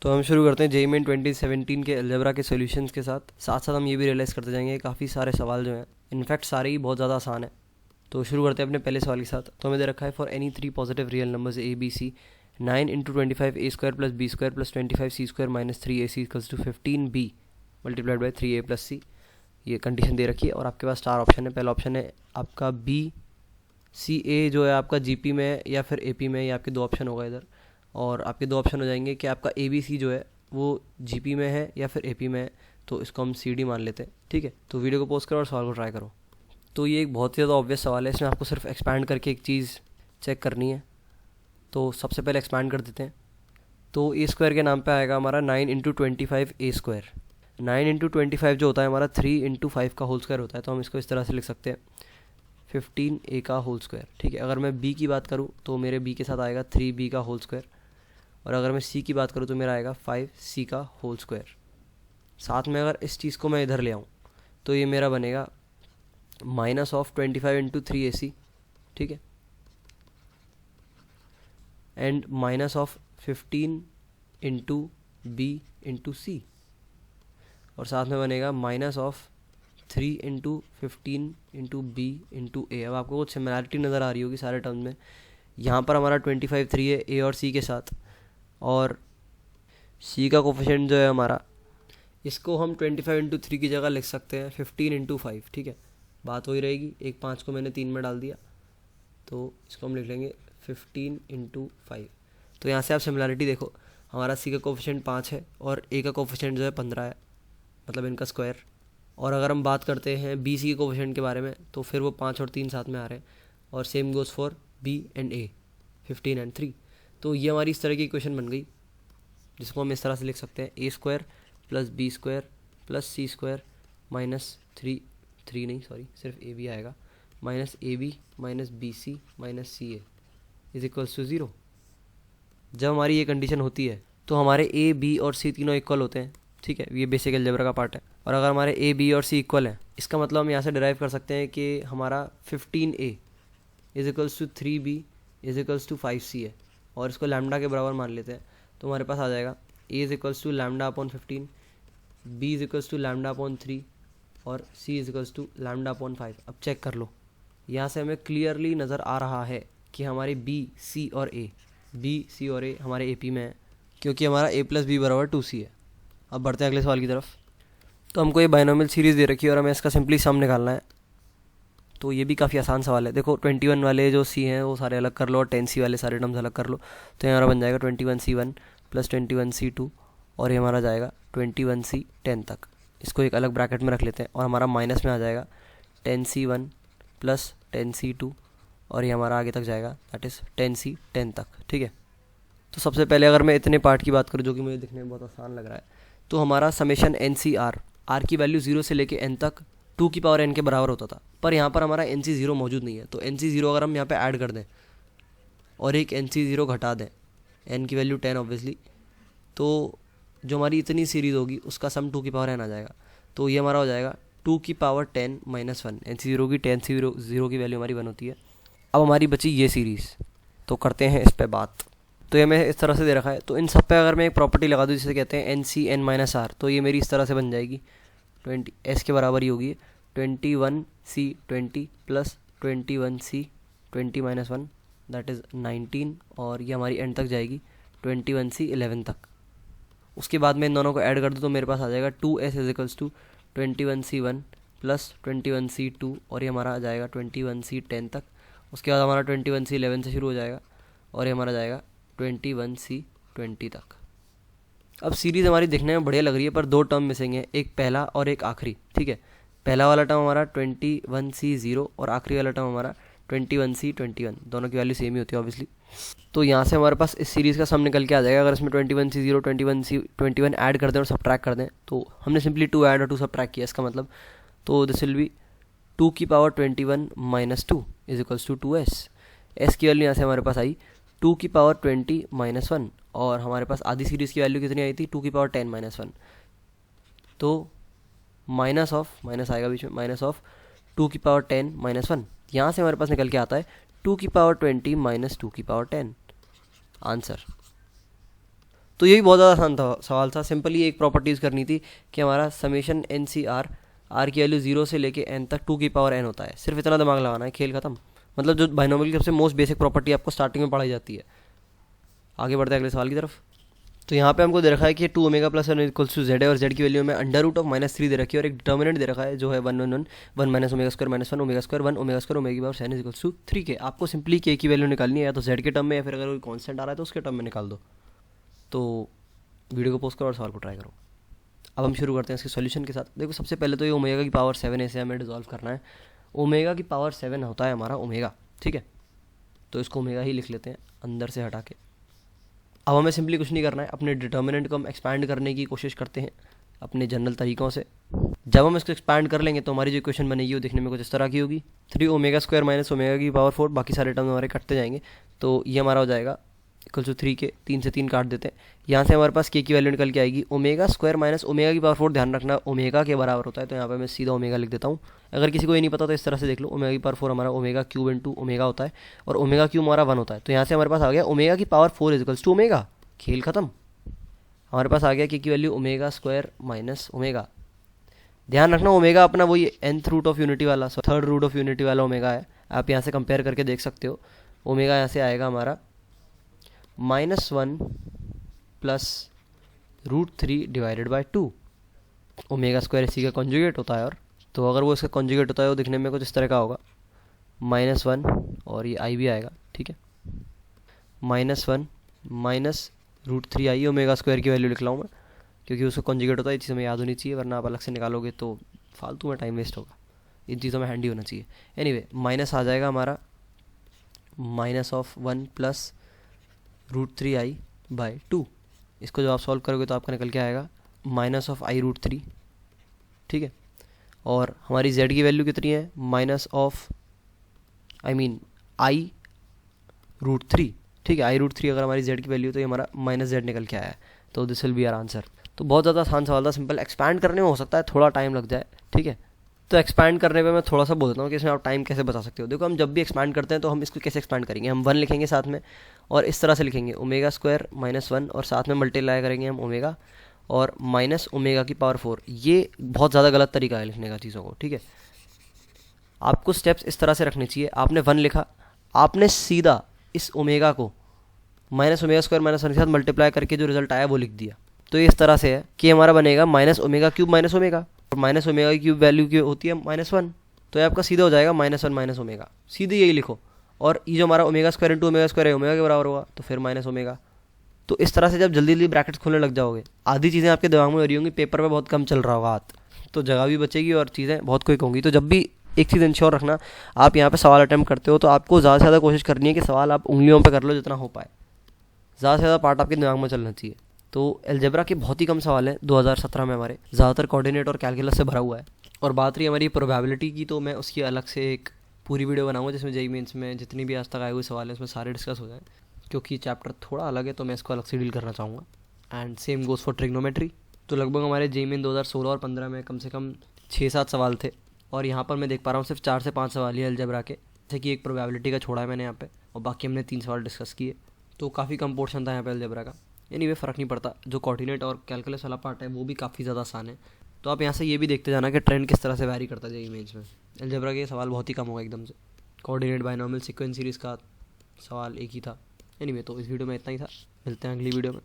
तो हम शुरू करते हैं जेईई मेन 2017 के अलजेब्रा के सॉल्यूशंस के साथ साथ हम ये भी रियलाइज़ करते जाएंगे काफ़ी सारे सवाल जो हैं इनफैक्ट सारे ही बहुत ज़्यादा आसान है। तो शुरू करते हैं अपने पहले सवाल के साथ। तो हमें दे रखा है for any 3 positive real numbers a b c 9 into 25 a square plus b square plus 25 c square minus 3 a c equals to 15 b multiplied by 3 a plus c. ये कंडीशन दे रखी है और आपके पास 4 ऑप्शन है। पहला ऑप्शन है आपका B C ए जो है आपका जीपी में है या फिर एपी में, ये आपके 2 ऑप्शन होगा इधर। और आपके 2 ऑप्शन हो जाएंगे कि आपका ए बी सी जो है वो जीपी में है या फिर एपी में है, तो इसको हम सी डी मान लेते हैं। ठीक है, तो वीडियो को पॉज करो और सवाल को ट्राई करो। तो ये एक बहुत ही ज़्यादा ऑब्वियस सवाल है, इसमें आपको सिर्फ एक्सपैंड करके एक चीज़ चेक करनी है। तो सबसे पहले एक्सपैंड कर देते हैं। तो ए स्क्वायर के नाम पे आएगा हमारा 9 इंटू 25 ए स्क्वायर। 9 इंटू 25 जो होता है हमारा 3 इंटू 5 का होल स्क्वायर होता है, तो हम इसको इस तरह से लिख सकते हैं 15 ए का होल स्क्वायर। ठीक है, अगर मैं बी की बात करूँ तो मेरे बी के साथ आएगा 3 बी का होल स्क्वायर, और अगर मैं सी की बात करूँ तो मेरा आएगा 5 सी का होल स्क्वायर। साथ में अगर इस चीज़ को मैं इधर ले आऊँ तो ये मेरा बनेगा minus of 25 into 3 a c. ठीक है, and minus of 15 into b into c, और साथ में बनेगा minus of 3 into 15 into b into a. अब आपको कुछ सिमिलैरिटी नज़र आ रही होगी सारे टर्म में। यहाँ पर हमारा 25 3 है ए और सी के साथ, और सी का कोफिशिएंट जो है हमारा, इसको हम 25 इंटू 3 की जगह लिख सकते हैं 15 इंटू 5। ठीक है, बात वही रहेगी, एक 5 को मैंने 3 में डाल दिया, तो इसको हम लिख लेंगे 15 इंटू 5। तो यहाँ से आप सिमिलैरिटी देखो, हमारा सी का कोफिशिएंट 5 है और ए का कोफिशिएंट जो है 15 है, मतलब इनका स्क्वायर। और अगर हम बात करते हैं बी सी के कोफिशिएंट के बारे में, तो फिर वो 5 और 3 साथ में आ रहे हैं, और same goes for b and a, 15 and 3। तो ये हमारी इस तरह की इक्वेशन बन गई, जिसको हम इस तरह से लिख सकते हैं a square plus b square plus c square minus 3 नहीं सॉरी सिर्फ ए बी आएगा, minus a b minus b c minus c a is equals to 0। जब हमारी ये कंडीशन होती है तो हमारे ए बी और सी तीनों इक्वल होते हैं। ठीक है, ये बेसिक अलजेब्रा का पार्ट है। और अगर हमारे ए बी और सी इक्वल हैं, इसका मतलब हम यहाँ से डिराइव कर सकते हैं कि हमारा 15 a is equals to 3 b is equals to 5 c है, और इसको लैम्डा के बराबर मान लेते हैं। तो हमारे पास आ जाएगा a is equals to lambda upon 15, b is equals to lambda upon 3, और c is equals to lambda upon 5। अब चेक कर लो, यहाँ से हमें क्लियरली नज़र आ रहा है कि हमारे बी सी और ए हमारे ए पी में है, क्योंकि हमारा ए प्लस बी बराबर 2c है। अब बढ़ते हैं अगले सवाल की तरफ। तो हमको ये बाइनोमियल सीरीज़ दे रखी है और हमें इसका सिंपली सम निकालना है। तो ये भी काफ़ी आसान सवाल है। देखो 21 वाले जो सी हैं वो सारे अलग कर लो और 10c वाले सारे टर्म्स अलग कर लो। तो ये हमारा बन जाएगा 21c1 प्लस 21c2, और ये हमारा जाएगा 21c10 तक। इसको एक अलग ब्रैकेट में रख लेते हैं, और हमारा माइनस में आ जाएगा 10c1 प्लस 10c2, और ये हमारा आगे तक जाएगा दैट इज़ 10c10 तक। ठीक है, तो सबसे पहले अगर मैं इतने पार्ट की बात करूँ जो कि मुझे दिखने में बहुत आसान लग रहा है, तो हमारा समेशन एन सी आर की वैल्यू 0 से लेके n तक 2 की पावर n के बराबर होता था। पर यहाँ पर हमारा एन सी 0 मौजूद नहीं है, तो एन सी 0 अगर हम यहाँ पे ऐड कर दें और एक एन सी 0 घटा दें, n की वैल्यू 10 ऑब्वियसली, तो जो हमारी इतनी सीरीज़ होगी उसका सम 2 की पावर n आ जाएगा। तो ये हमारा हो जाएगा 2 की पावर 10 माइनस 1। एन सी 0 की 10 सी 0 की वैल्यू हमारी 1 होती है। अब हमारी बची ये सीरीज़, तो करते हैं इस पर बात। तो ये मैं इस तरह से दे रखा है, तो इन सब पे अगर मैं एक प्रॉपर्टी लगा दूँ जिसे कहते हैं n c n minus r, तो ये मेरी इस तरह से बन जाएगी 20 एस के बराबर ही होगी 21c20 plus 21c 20 minus 1 that is 19, और ये हमारी एंड तक जाएगी 21c11 तक। उसके बाद मैं इन दोनों को ऐड कर दूँ तो मेरे पास आ जाएगा 2s is equals to 21c1 plus 21c2, और ये हमारा आ जाएगा 21c10 तक। उसके बाद हमारा 21c11 से शुरू हो जाएगा, और ये हमारा जाएगा 21c20 तक। अब सीरीज़ हमारी दिखने में बढ़िया लग रही है, पर 2 टर्म मिसिंग है, एक पहला और एक आखिरी। ठीक है, पहला वाला टर्म हमारा 21c0 और आखिरी वाला टर्म हमारा 21c21, दोनों की वैल्यू सेम ही होती है ऑब्वियसली। तो यहाँ से हमारे पास इस सीरीज़ का सम निकल के आ जाएगा। अगर इसमें 21c0 21c21 ऐड कर दें और सब्ट्रैक्ट कर दें, तो हमने सिंपली 2 ऐड और 2 सब्ट्रैक्ट किया इसका मतलब, तो दिस विल बी 2 की power 21 minus 2 is equals to 2s। S की वैल्यू यहाँ से हमारे पास आई 2 की पावर 20 माइनस 1, और हमारे पास आधी सीरीज़ की वैल्यू कितनी आई थी 2 की पावर 10 माइनस 1। तो माइनस आएगा बीच में, माइनस ऑफ 2 की पावर 10 माइनस 1। यहाँ से हमारे पास निकल के आता है 2 की पावर 20 माइनस 2 की पावर 10 आंसर। तो यही बहुत ज़्यादा आसान था सवाल था। सिंपली एक प्रॉपर्टीज़ करनी थी कि हमारा समेशन एन सी आर की वैल्यू 0 से लेके n तक 2 की पावर n होता है। सिर्फ इतना दिमाग लगाना है, खेल खत्म। मतलब जो बाइनोमियल की सबसे मोस्ट बेसिक प्रॉपर्टी आपको स्टार्टिंग में पढ़ाई जाती है। आगे बढ़ते हैं अगले सवाल की तरफ। तो यहाँ पे हमको दे रखा है कि 2 omega plus 1 equals to z है और जेड की वैल्यू में अंडर रूट ऑफ -3 दे रखी है और एक डिटर्मिनेंट दे रखा है जो है 1 minus omega square -1 omega square 1 omega square omega की पावर n इक्वल्स टू 3 के। आपको सिंपली के की वैल्यू निकालनी है, या तो जेड के टर्म में या फिर अगर कोई कॉन्स्टेंट आ रहा है तो उसके टर्म में निकाल दो। तो वीडियो को पोस्ट करो और सवाल को ट्राई करो। अब हम शुरू करते हैं इसके सॉल्यूशन के साथ। देखो सबसे पहले तो ये ओमेगा की पावर 7 ऐसे हमें डिजॉल्व करना है। ओमेगा की पावर 7 होता है हमारा ओमेगा, ठीक है, तो इसको ओमेगा ही लिख लेते हैं अंदर से हटा के। अब हमें सिंपली कुछ नहीं करना है, अपने डिटर्मिनेंट को हम एक्सपैंड करने की कोशिश करते हैं अपने जनरल तरीक़ों से। जब हम इसको एक्सपैंड कर लेंगे तो हमारी जो इक्वेशन बनेगी वो दिखने में कुछ इस तरह की होगी। 3 ओमेगा स्क्वायर माइनस ओमेगा की पावर 4, बाकी सारे टर्म हमारे कटते जाएंगे, तो ये हमारा हो जाएगा इक्वल टू 3 के। 3 से 3 काट देते हैं, यहाँ से हमारे पास के की वैल्यू निकल के आएगी ओमेगा स्क्वायर माइनस ओमेगा की पावर 4। ध्यान रखना ओमेगा के बराबर होता है, तो यहाँ पे मैं सीधा ओमेगा लिख देता हूँ। अगर किसी को ये नहीं पता तो इस तरह से देख लो, ओमेगा की पावर 4 हमारा ओमेगा क्यूब इंटू ओमेगा होता है और ओमेगा क्यूब हमारा 1 होता है। तो यहाँ से हमारे पास आ गया ओमेगा की पावर 4 इक्वल्स टू ओमेगा। खेल खत्म। हमारे पास आ गया के की value omega square minus omega. ध्यान रखना ओमेगा अपना वही nth रूट ऑफ यूनिटी वाला, थर्ड रूट ऑफ यूनिटी वाला ओमेगा है। आप यहाँ से कंपेयर करके देख सकते हो। ओमेगा यहाँ से आएगा हमारा -1 plus √3 divided by 2। Omega square इसी का कॉन्जुगेट होता है, और तो अगर वो इसका कॉन्जुगेट होता है वो दिखने में कुछ इस तरह का होगा, -1 और ये i भी आएगा, ठीक है, -1 माइनस √3i। ओमेगा स्क्वायर की वैल्यू लिख रहा हूँ मैं क्योंकि उसका कॉन्जुगेट होता है, ये चीज़ हमें याद होनी चाहिए, वरना आप अलग से निकालोगे तो फालतू में टाइम वेस्ट होगा। इन चीज़ों में हैंडी होना चाहिए। एनीवे माइनस आ जाएगा हमारा -1 प्लस √3i बाई 2। इसको जब आप सॉल्व करोगे तो आपका निकल के आएगा -i√3, ठीक है। और हमारी z की वैल्यू कितनी है, i√3, ठीक है। i√3 अगर हमारी z की वैल्यू तो ये हमारा -z निकल के आया है, तो this will be our answer. तो बहुत ज़्यादा आसान सवाल था, सिंपल। एक्सपैंड करने में हो सकता है थोड़ा टाइम लग जाए, ठीक है। तो एक्सपैंड करने पे मैं थोड़ा सा बोल देता हूँ कि इसमें आप टाइम कैसे बचा सकते हो। देखो हम जब भी एक्सपैंड करते हैं तो हम इसको कैसे एक्सपैंड करेंगे, हम 1 लिखेंगे साथ में और इस तरह से लिखेंगे ओमेगा स्क्वायर -1 और साथ में मल्टीप्लाई करेंगे हम ओमेगा और माइनस ओमेगा की पावर 4। ये बहुत ज़्यादा गलत तरीका है लिखने का चीज़ों को, ठीक है। आपको स्टेप्स इस तरह से रखने चाहिए। आपने 1 लिखा, आपने सीधा इस ओमेगा को माइनस ओमेगा स्क्वायर -1 के साथ मल्टीप्लाई करके जो रिजल्ट आया वो लिख दिया। तो ये इस तरह से है कि हमारा बनेगा minus omega cube minus omega, और माइनस ओमेगा की क्यूब वैल्यू की होती है -1, तो ये आपका सीधा हो जाएगा -1 माइनस ओमेगा। सीधे यही लिखो, और ये जो हमारा omega square into omega square है ओमेगा के बराबर होगा, तो फिर माइनस ओमेगा। तो इस तरह से जब जल्दी जल्दी ब्रैकेट्स खोलने लग जाओगे, आधी चीज़ें आपके दिमाग में हो रही होंगी, पेपर पे बहुत कम चल रहा होगा हाथ, तो जगह भी बचेगी और चीज़ें बहुत क्विक होंगी। तो जब भी एक चीज़ इंश्योर रखना, आप यहाँ पे सवाल अटैम्प्ट करते हो तो आपको ज़्यादा से ज़्यादा कोशिश करनी है कि सवाल आप उंगलियों पे कर लो जितना हो पाए। ज़्यादा से ज़्यादा पार्ट आपके दिमाग में चलना चाहिए। तो अलजेब्रा के बहुत ही कम सवाल हैं 2017 में हमारे, ज़्यादातर कोऑर्डिनेट और कैलकुलस से भरा हुआ है। और बात रही हमारी प्रोबेबिलिटी की, तो मैं उसकी अलग से एक पूरी वीडियो बनाऊंगा जिसमें जेईई मेंस में जितनी भी आज तक आए हुए सवाल हैं उसमें सारे डिस्कस हो जाए, क्योंकि चैप्टर थोड़ा अलग है तो मैं इसको अलग से डील करना चाहूँगा। And same goes for trigonometry. तो लगभग हमारे जेईई मेन 2016 और 15 में कम से कम 6-7 सवाल थे, और यहाँ पर मैं देख पा रहा हूँ सिर्फ 4 से 5 सवाल ही अलजेब्रा के, जैसे कि एक प्रोबेबिलिटी का छोड़ा है मैंने यहाँ पे, और बाकी हमने 3 सवाल डिस्कस किए, तो काफ़ी कम पोर्शन था यहाँ पे अलजेब्रा का। एनीवे फ़र्क नहीं पड़ता, जो कोऑर्डिनेट और कैलकुलस वाला पार्ट है वो भी काफ़ी ज़्यादा आसान है। तो आप यहाँ से ये भी देखते जाना कि ट्रेंड किस तरह से वैरी करता है जेईई मेंस में। अलजेब्रा के सवाल बहुत ही कम होगा एकदम से। कोऑर्डिनेट बाइनोमियल सीक्वेंस सीरीज़ का सवाल एक ही था। एनीवे तो इस वीडियो में इतना ही था, मिलते हैं अगली वीडियो में।